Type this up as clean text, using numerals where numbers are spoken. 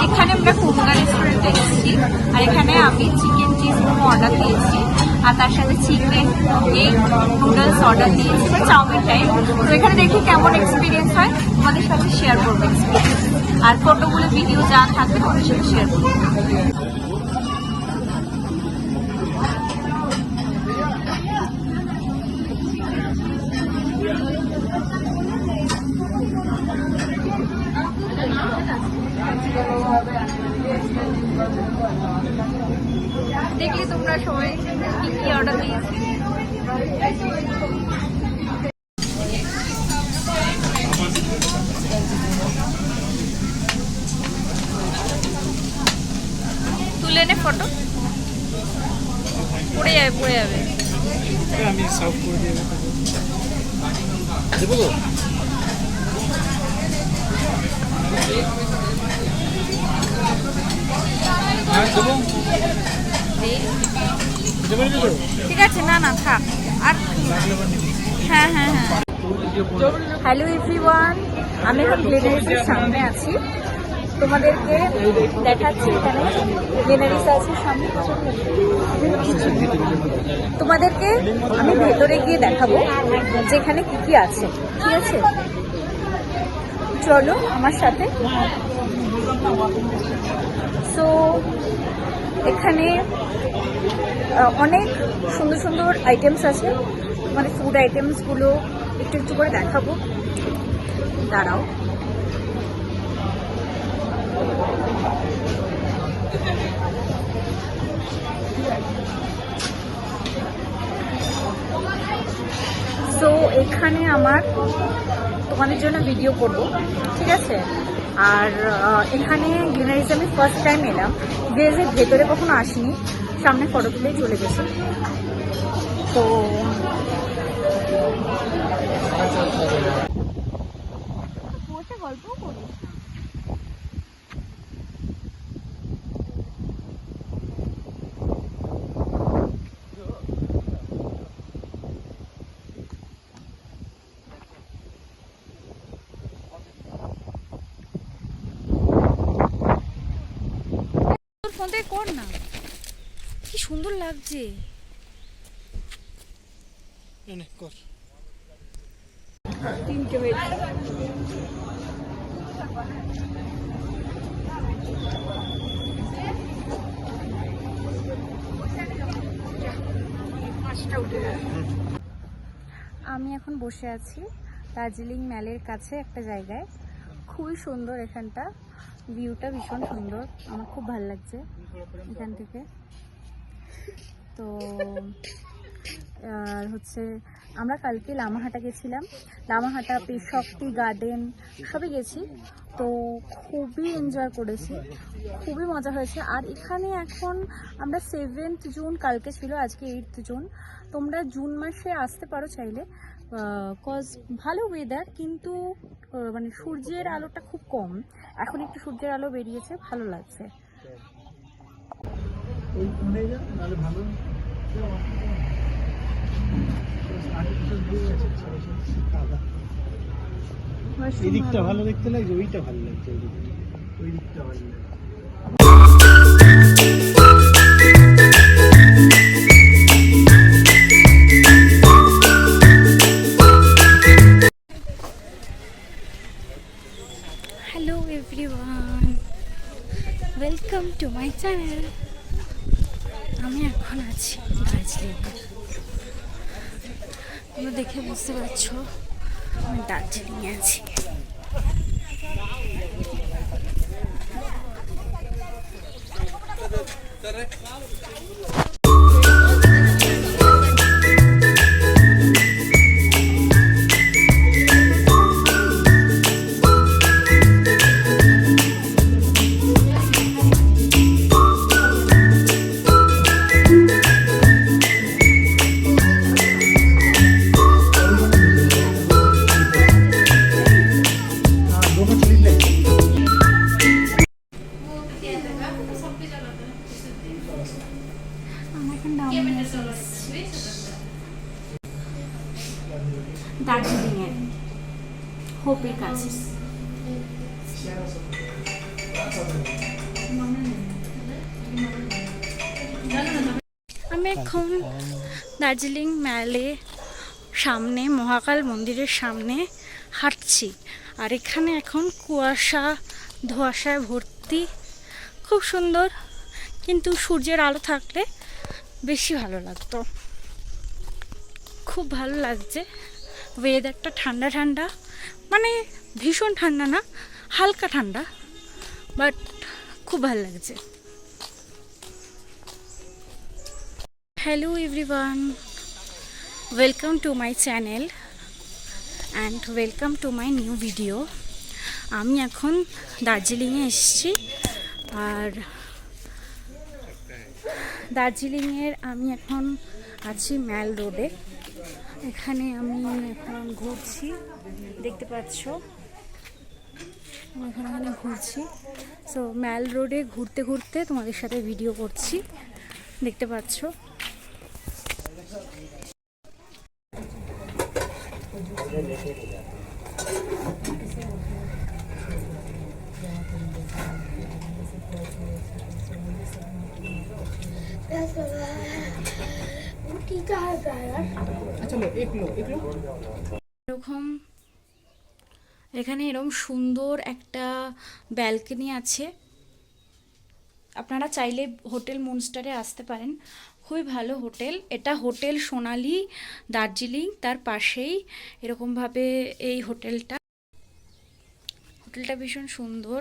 এখানে আমরা কুমুগা রেস্টুরেন্টে এসেছি, আর এখানে আমি চিকেন চিজ মোমো অর্ডার দিয়েছি, আর তার সাথে চিকেন এগ নুডলস অর্ডার দিয়েছি, বা চাউমিন টাইপ। তো এখানে দেখি কেমন এক্সপিরিয়েন্স হয়, তোমাদের সাথে শেয়ার করবো এক্সপিরিয়েন্স, আর ফটোগুলো ভিডিও যা থাকবে তোমাদের সাথে শেয়ার করবো। দেখলি তোমরা সবাই কি কি অর্ডার দিয়েছি। তুলে নে ফটো, পড়ে যাবে আমি সার্ভ করে দিয়ে দেবো। ঠিক আছে, না থাক আর। হ্যাঁ। হ্যালো এভরিওয়ান, আমি এখন গ্লেনারিসের সামনে আছি, তোমাদেরকে দেখাচ্ছি। এখানে গ্লেনারিস আছে সামনে, তোমাদেরকে আমি ভেতরে গিয়ে দেখাবো যেখানে কি কি আছে। ঠিক আছে, চলো আমার সাথে। সো এখানে অনেক সুন্দর সুন্দর আইটেমস আছে, মানে ফুড আইটেমসগুলো একটু একটু করে দেখাবো, দাঁড়াও। সো এখানে আমার তোমাদের জন্য ভিডিও করব, ঠিক আছে। আর এখানে গ্লিনারিসে আমি ফার্স্ট টাইম এলাম, যে ভেতরে কখনো আসিনি, সামনে ফটো তুলেই চলে গেছে। তো বসে গল্পও করি। ফোন থেকে কর না, কি সুন্দর লাগছে। কর। 3টে বেড। আমি এখন বসে আছি দার্জিলিং ম্যালের কাছে একটা জায়গায়, খুবই সুন্দর এখানটা, ভিউটা ভীষণ সুন্দর, আমার খুব ভালো লাগছে এখান থেকে। তো আর হচ্ছে আমরা কালকে লামাহাটা গেছিলাম, লামাহাটা পেশক্তি গার্ডেন সবই গেছি, তো খুবই এনজয় করেছি, খুবই মজা হয়েছে। আর এখানে এখন আমরা 7th জুন, কালকে ছিল, আজকে 8th জুন। তোমরা জুন মাসে আসতে পারো চাইলে, কজ ভালো ওয়েদার, কিন্তু মানে সূর্যের আলোটা খুব কম, এখন একটু সূর্যের আলো বেরিয়েছে, ভালো লাগছে। এই দিকটা ভালো দেখতে লাগছে, ওইটা ভালো লাগছে, ওই দিকটা ভালো লাগছে। Hello everyone, welcome to my channel. আমি এখন আছি দার্জিলিংয়ে, তোমরা দেখে বুঝতে পারছো আমি দার্জিলিংয়ে আছি। দার্জিলিংয়ের হোপের কাছে। আমি এখন দার্জিলিং ম্যালে সামনে মহাকাল মন্দিরের সামনে হাঁটছি, আর এখানে এখন কুয়াশা ধোঁয়াশায় ভর্তি, খুব সুন্দর, কিন্তু সূর্যের আলো থাকলে বেশি ভালো লাগতো। খুব ভালো লাগছে, ওয়েদারটা ঠান্ডা ঠান্ডা, মানে ভীষণ ঠান্ডা না, হালকা ঠান্ডা, বাট খুব ভালো লাগছে। Hello everyone, welcome to my channel and welcome to my new video. আমি এখন দার্জিলিংয়ে এসেছি, আর দার্জিলিংয়ের আমি এখন আছি ম্যাল রোডে। এখানে আমি এখন ঘুরছি, দেখতে পাচ্ছ আমি এখানে ঘুরছি। সো ম্যাল রোডে ঘুরতে ঘুরতে তোমাদের সাথে ভিডিও করছি, দেখতে পাচ্ছ। এরকম এখানে এরকম সুন্দর একটা ব্যালকনি আছে, আপনারা চাইলে হোটেল মুনস্টারে আসতে পারেন, খুবই ভালো হোটেল এটা। হোটেল সোনালি দার্জিলিং, তার পাশেই এরকমভাবে এই হোটেলটা ভীষণ সুন্দর।